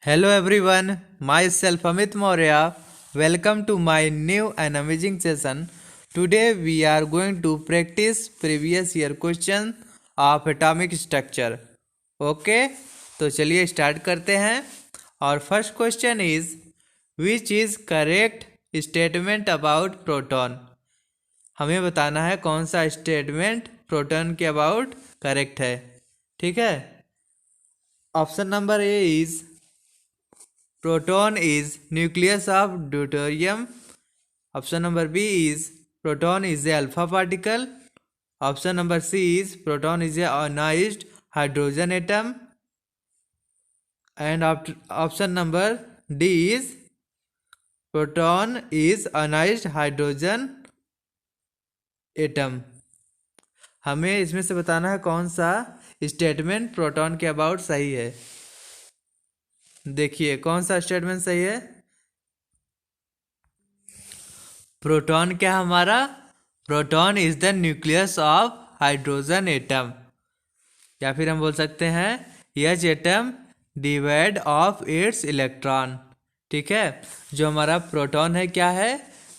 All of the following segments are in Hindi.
Hello everyone, myself Amit Maurya. Welcome to my new and amazing session. Today we are going to practice previous year question of atomic structure. Okay, तो चलिए स्टार्ट करते हैं. और first question is which is correct statement about proton. हमें बताना है कौन सा स्टेटमेंट प्रोटॉन के अबाउट करेक्ट है. ठीक है. Option number A is proton is nucleus of deuterium. Option number B is proton is the alpha particle. Option number C is proton is a ionized hydrogen atom. And option number D is proton is ionized hydrogen atom. हमें इसमें से बताना है कौन सा स्टेटमेंट प्रोटॉन के अबाउट सही है. देखिए कौन सा स्टेटमेंट सही है. प्रोटॉन क्या हमारा proton is the nucleus of hydrogen atom, या फिर हम बोल सकते हैं H atom divide of its electron. ठीक है. जो हमारा प्रोटॉन है क्या है,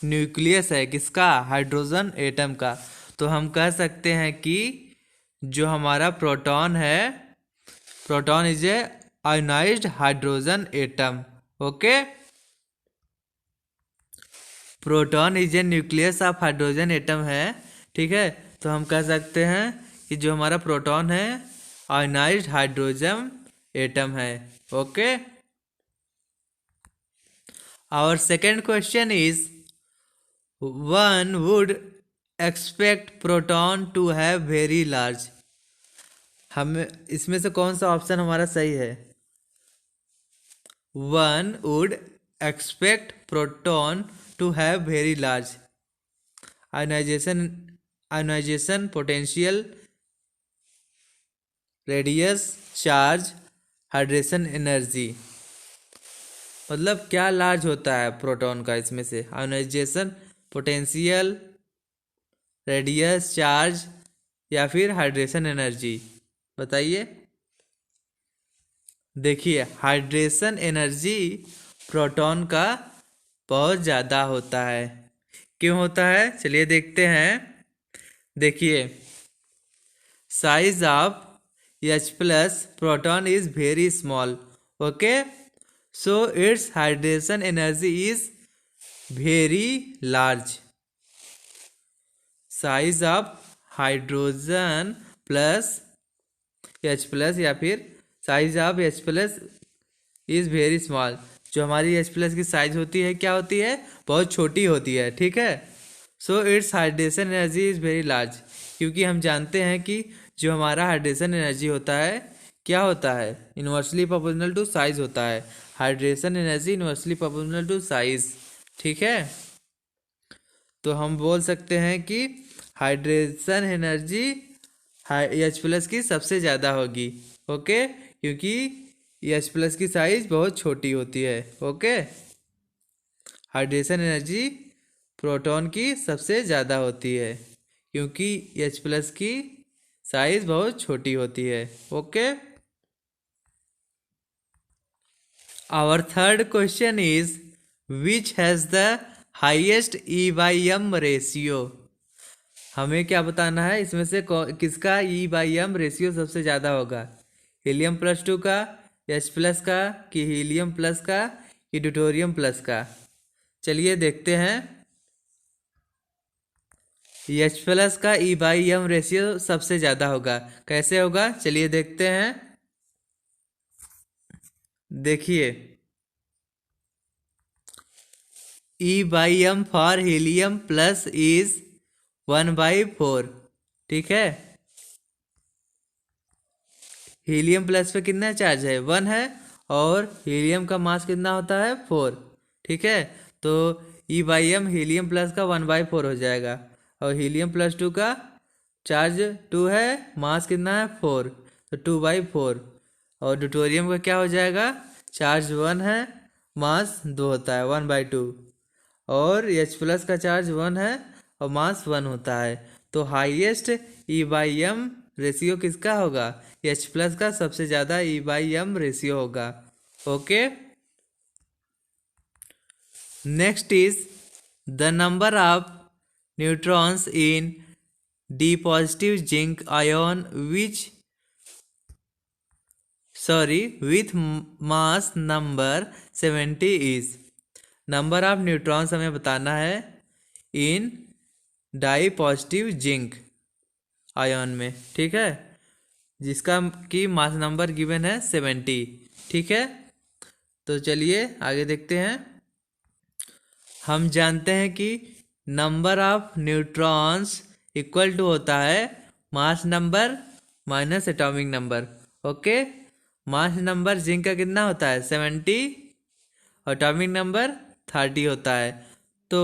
न्यूक्लियस है किसका, हाइड्रोजन एटम का. तो हम कह सकते हैं कि जो हमारा प्रोटॉन है, proton is a ionised hydrogen atom. Okay. Proton is a nucleus of hydrogen atom है. ठीक है. तो हम कह सकते हैं कि जो हमारा प्रोटॉन है आयोनाइज्ड हाइड्रोजन एटम है. Okay. Our second question is one would expect proton to have very large. हम इसमें से कौन सा ऑप्शन हमारा सही है. One would expect proton to have very large ionization potential, radius, charge, hydration energy. मतलब क्या लार्ज होता है प्रोटॉन का इसमें से, आयोनाइजेशन पोटेंशियल, रेडियस, चार्ज या फिर हाइड्रेशन एनर्जी. बताइए. देखिए हाइड्रेशन एनर्जी प्रोटॉन का बहुत ज़्यादा होता है. क्यों होता है चलिए देखते हैं. देखिए size of H plus proton is very small. Okay. So it's hydration energy is very large. Size of hydrogen plus H plus या फिर size of H plus is very small. जो हमारी H प्लस की साइज होती है क्या होती है, बहुत छोटी होती है. ठीक है. So it's hydration energy is very large. क्योंकि हम जानते हैं कि जो हमारा हाइड्रेशन एनर्जी होता है क्या होता है, इन्वर्सली प्रोपोर्शनल टू साइज होता है. Hydration energy inversely proportional to size. ठीक है. तो हम बोल सकते हैं कि हाइड्रेशन एनर्जी H प्लस की सबसे ज़्यादा होगी. ओके. क्योंकि H प्लस की साइज बहुत छोटी होती है. ओके. हाइड्रेशन एनर्जी प्रोटॉन की सबसे ज़्यादा होती है क्योंकि H प्लस की साइज बहुत छोटी होती है. Okay. Our third question is which has the highest E/M ratio. हमें क्या बताना है इसमें से किसका E/M रेशियो सबसे ज़्यादा होगा. हीलियम प्लस 2 का, H प्लस का, कि हीलियम प्लस का, कि ड्यूटेरियम प्लस का. चलिए देखते हैं. H प्लस का E/M रेशियो सबसे ज़्यादा होगा. कैसे होगा चलिए देखते हैं. देखिए E/M for helium plus is 1/4. ठीक है. हीलियम प्लस पे कितना चार्ज है, 1 है, और हीलियम का मास कितना होता है, 4. ठीक है. तो E/M हीलियम प्लस का 1/4 हो जाएगा, और हीलियम प्लस 2 का चार्ज 2 है, मास कितना है 4, तो 2/4. और ड्यूटेरियम का क्या हो जाएगा, चार्ज 1 है, मास 2 होता है, 1/2. और H प्लस का चार्ज 1 है और मास 1 होता है. तो हाईएस्ट E/M रेशियो किसका होगा, H प्लस का सबसे ज़्यादा E/M रेशियो होगा. Okay. Next is the number of neutrons in D positive zinc ion with mass number 70 is. Number of neutrons हमें बताना है इन डाई पॉजिटिव जिंक आयन में, ठीक है, जिसका की मास नंबर गिवन है 70, ठीक है। तो चलिए आगे देखते हैं। हम जानते हैं कि number of neutrons equal to होता है mass number minus atomic number. Okay, mass number zinc का कितना होता है 70, एटॉमिक नंबर 30 होता है। तो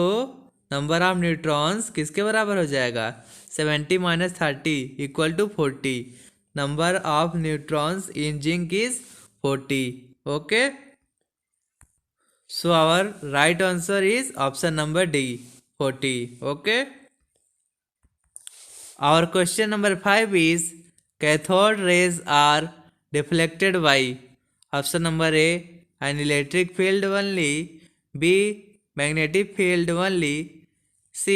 नंबर ऑफ न्यूट्रॉन्स किसके बराबर हो जाएगा 70 माइनस 30 equal to 40। Number of neutrons in zinc is 40। Okay, so our right answer is option number D, 40. Okay, our question number 5 is cathode rays are deflected by option number A an electric field only, B magnetic field only, C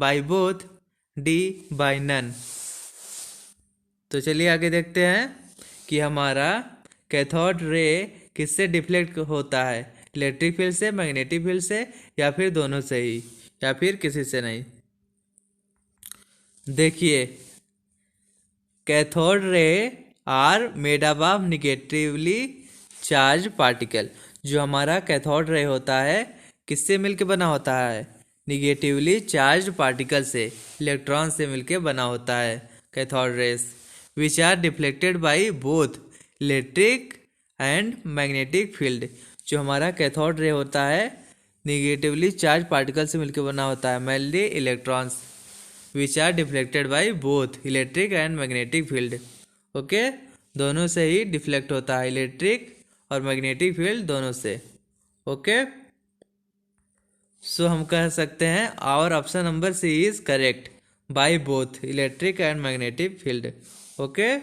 by both, D by none। तो चलिए आगे देखते हैं कि हमारा कैथोड रे किससे डिफ्लेक्ट होता है, इलेक्ट्रिक फील्ड से, मैग्नेटिक फील्ड से, या फिर दोनों से ही, या फिर किसी से नहीं। देखिए, cathode ray are made up of negatively charge particle. जो हमारा कैथोड रे होता है किससे मिलके बना होता है, निगेटिवली चार्ज पार्टिकल से, इलेक्ट्रॉन से मिलके बना होता है cathode rays, which are deflected by both electric and magnetic field. जो हमारा कैथोड रे होता है निगेटिवली चार्ज पार्टिकल से मिलकर बना होता है, mainly electrons, which are deflected by both electric and magnetic field. Okay, दोनों से ही डिफ्लेक्ट होता है, इलेक्ट्रिक और मैग्नेटिक फील्ड दोनों से। ओके, सो हम कह सकते हैं our option number C is correct, by both electric and magnetic field. Okay,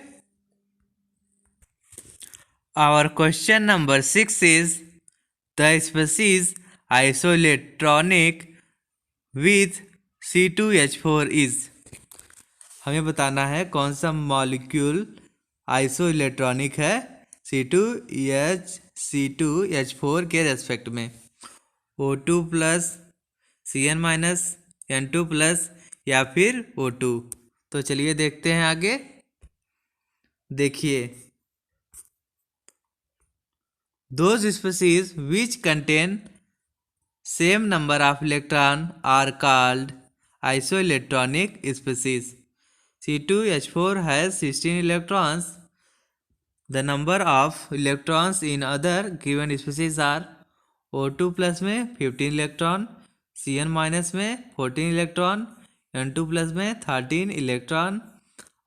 our question number 6 is the species isoelectronic with C2H4 is। हमें बताना है कौन सा मॉलिक्यूल आइसोइलेक्ट्रॉनिक है C2H4 के रेस्पेक्ट में, O2 plus Cn minus N2 plus या फिर O2। तो चलिए देखते हैं आगे। देखिए, those species which contain same number of electron are called isoelectronic species। C2H4 has 16 electrons. The number of electrons in other given species are O2 plus में 15 इलेक्ट्रॉन, Cn माइनस में 14 इलेक्ट्रॉन, N2 प्लस में 13 इलेक्ट्रॉन,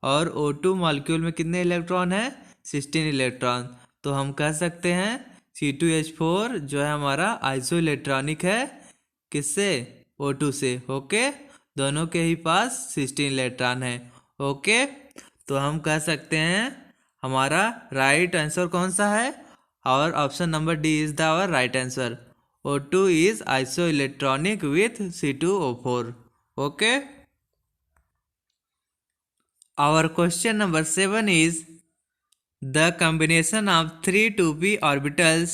और O2 मॉलिक्यूल में कितने इलेक्ट्रॉन है 16 इलेक्ट्रॉन। तो हम कह सकते हैं C2H4 जो है हमारा आइसोइलेक्ट्रॉनिक है किससे, O2 से। ओके, दोनों के ही पास 16 इलेक्ट्रॉन है। ओके, तो हम कह सकते हैं हमारा राइट आंसर कौन सा है, और option number D is the our right answer. O2 is isoelectronic with C2O4। Okay, our question number 7 is the combination of 3 2p orbitals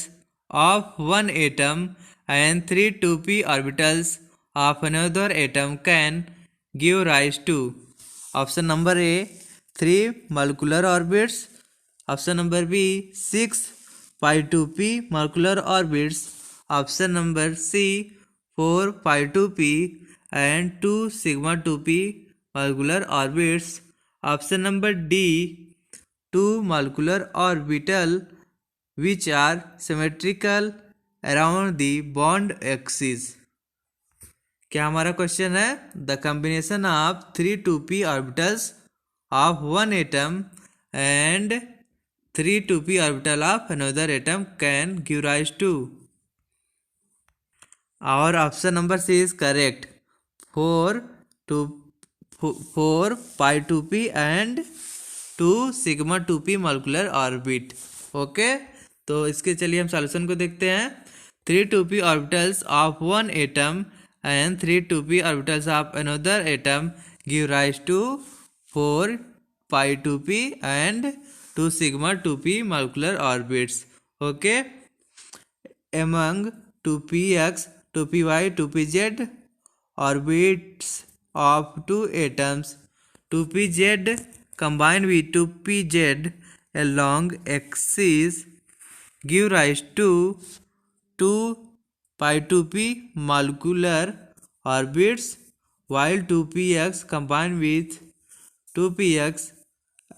of one atom and 3 2p orbitals of another atom can give rise to। Option number A 3 molecular orbits, option number B 6 pi 2p molecular orbits, option number C 4 pi 2p and 2 sigma 2p molecular orbits, option number D 2 molecular orbital which are symmetrical around the bond axis। क्या हमारा क्वेश्चन है, the combination of 3 2p orbitals of one atom and 3 2p orbital of another atom can give rise to. Our option number C is correct, 4 pi 2p and 2 sigma 2p molecular orbit। Okay, तो इसके चलिए हम सॉल्यूशन को देखते हैं। 3 2p orbitals of one atom and 3 2p orbitals of another atom give rise to 4 pi 2p and 2 sigma 2p molecular orbits. Okay, among 2px 2py 2pz orbits of two atoms, 2pz combined with 2pz along axis give rise to 2 pi 2p molecular orbits, while 2px combined with 2px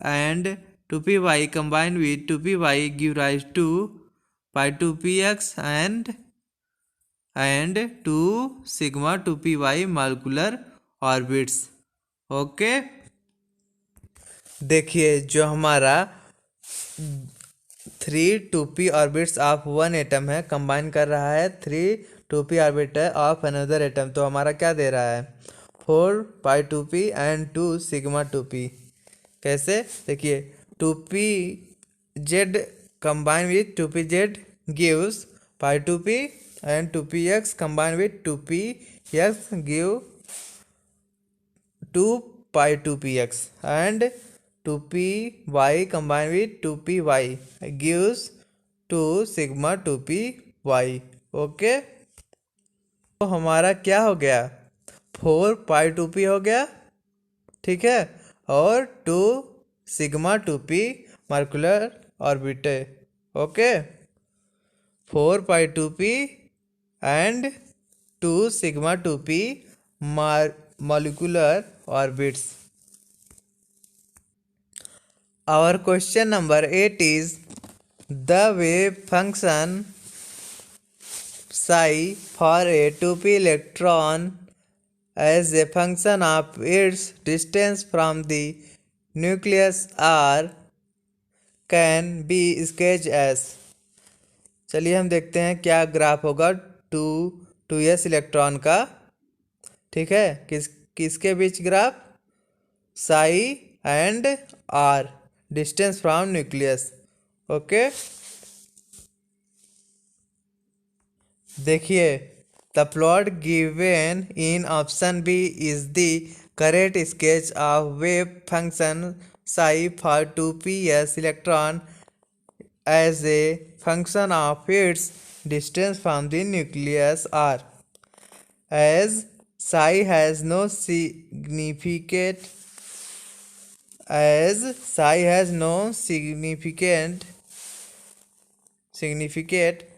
and 2py combined with 2py give rise to pi 2px and 2 sigma 2py molecular orbits. Okay, देखिए जो हमारा 3 2p orbits of one atom है कंबाइन कर रहा है 3 2p orbiter of another atom, तो हमारा क्या दे रहा है 4 pi 2p and 2 sigma 2p। कैसे, देखिए 2pz combine with 2pz gives pi 2p and 2px combine with 2px give 2 pi 2px and 2py combined with 2py gives 2 sigma 2py। Okay, तो हमारा क्या हो गया 4 pi 2p हो गया, ठीक है, और 2 sigma 2p molecular orbital. Okay, 4 pi 2p and 2 sigma 2p molecular orbits. Our question number 8 is the wave function psi for a 2p electron as a function of its distance from the nucleus r can be sketched as। चलिए हम देखते हैं क्या ग्राफ होगा 2s इलेक्ट्रॉन का, ठीक है, किसके बीच graph psi and R distance from nucleus. Okay, देखिए the plot given in option B is the correct sketch of wave function psi for 2ps electron as a function of its distance from the nucleus r, as psi has no significant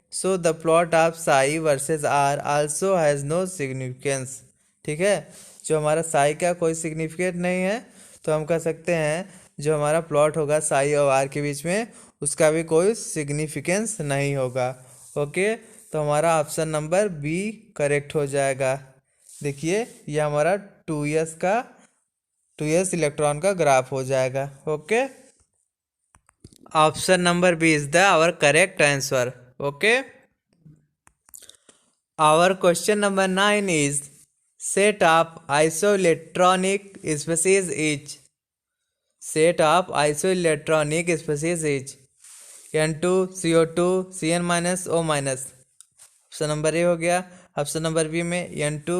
so the plot of psi versus r also has no significance। ठीक है, जो हमारा psi का कोई सिग्निफिकेंट नहीं है तो हम कह सकते हैं जो हमारा प्लॉट होगा psi और r के बीच में उसका भी कोई सिग्निफिकेंस नहीं होगा। ओके, तो हमारा ऑप्शन नंबर बी करेक्ट हो जाएगा। देखिए ये हमारा 2s इलेक्ट्रॉन का ग्राफ हो जाएगा। Okay, option number B is the our correct answer. Okay, our question number 9 is set of isoelectronic species is. Set of isoelectronic species is N2 CO2 Cn O-। Option number A हो गया। ऑप्शन नंबर बी में N2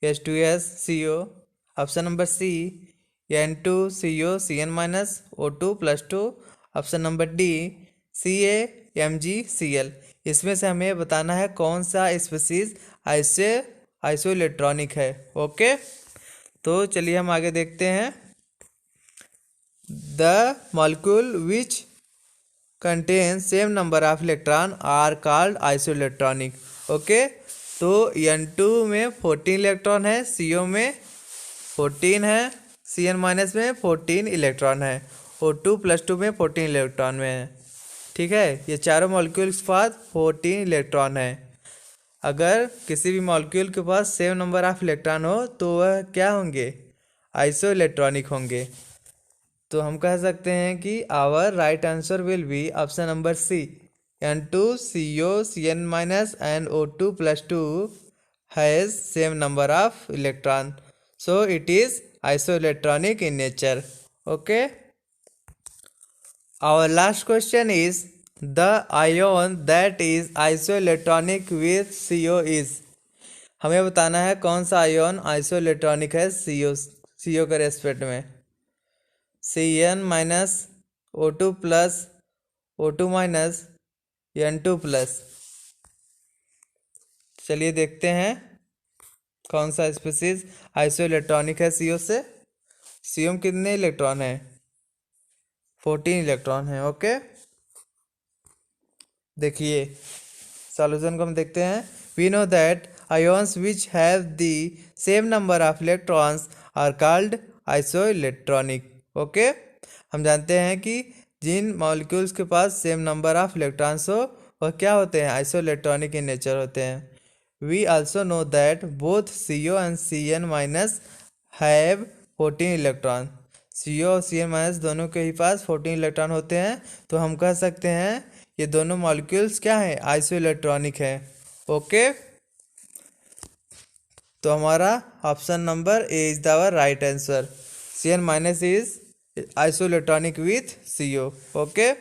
H2S CO। Option number C N2 CO Cn O2+2। Option number D CaMgCl। इसमें से हमें बताना है कौन सा स्पीशीज आइसोइलेक्ट्रॉनिक है। ओके, तो चलिए हम आगे देखते हैं। The molecule which contain same number of electron are called isoelectronic. Okay, तो N2 में 14 इलेक्ट्रॉन है, CO में 14 है, Cn- में 14 इलेक्ट्रॉन है, O2+2 में 14 इलेक्ट्रॉन में है। ठीक है, ये चारों मॉलिक्यूल्स के पास 14 इलेक्ट्रॉन है। अगर किसी भी मॉलिक्यूल के पास सेम नंबर ऑफ इलेक्ट्रॉन हो तो वह क्या होंगे आइसोइलेक्ट्रॉनिक होंगे। तो हम कह सकते हैं कि our right answer will be option number C N2 CO Cn- and O2+2 has same number of electron, so it is isoelectronic in nature. Okay, our last question is the ion that is isoelectronic with CO is. हमें बताना है कौन सा आयोन आइसोइलेक्ट्रॉनिक है CO के रेस्पेक्ट में। CN minus O2 plus O2 minus N2 plus. चलिए देखते हैं कौन सा स्पीसीज आइसोइलेक्ट्रॉनिक है CO से। CO में कितने इलेक्ट्रॉन है? 14 इलेक्ट्रॉन है। ओके, देखिए सॉल्यूशन को हम देखते हैं। We know that ions which have the same number of electrons are called isoelectronic. Okay, हम जानते हैं कि जिन मॉलिक्यूल्स के पास सेम नंबर ऑफ इलेक्ट्रॉन्स हो वह क्या होते हैं? आइसोइलेक्ट्रॉनिक इन नेचर होते हैं। We also know that both CO and CN minus have 14 electron. CO और CN माइनस दोनों के ही पास 14 इलेक्ट्रॉन होते हैं, तो हम कह सकते हैं ये दोनों मॉलिक्यूल्स क्या हैं? आइसोइलेक्ट्रॉनिक है। ओके, तो हमारा option number A is the right answer. CN minus is isoelectronic with CO। Okay,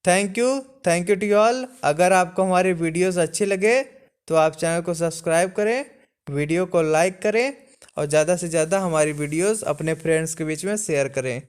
thank you to all. अगर आपको हमारे वीडियोस अच्छे लगे तो आप चैनल को सब्सक्राइब करें, वीडियो को लाइक करें और ज़्यादा से ज़्यादा हमारी वीडियोस अपने फ्रेंड्स के बीच में शेयर करें।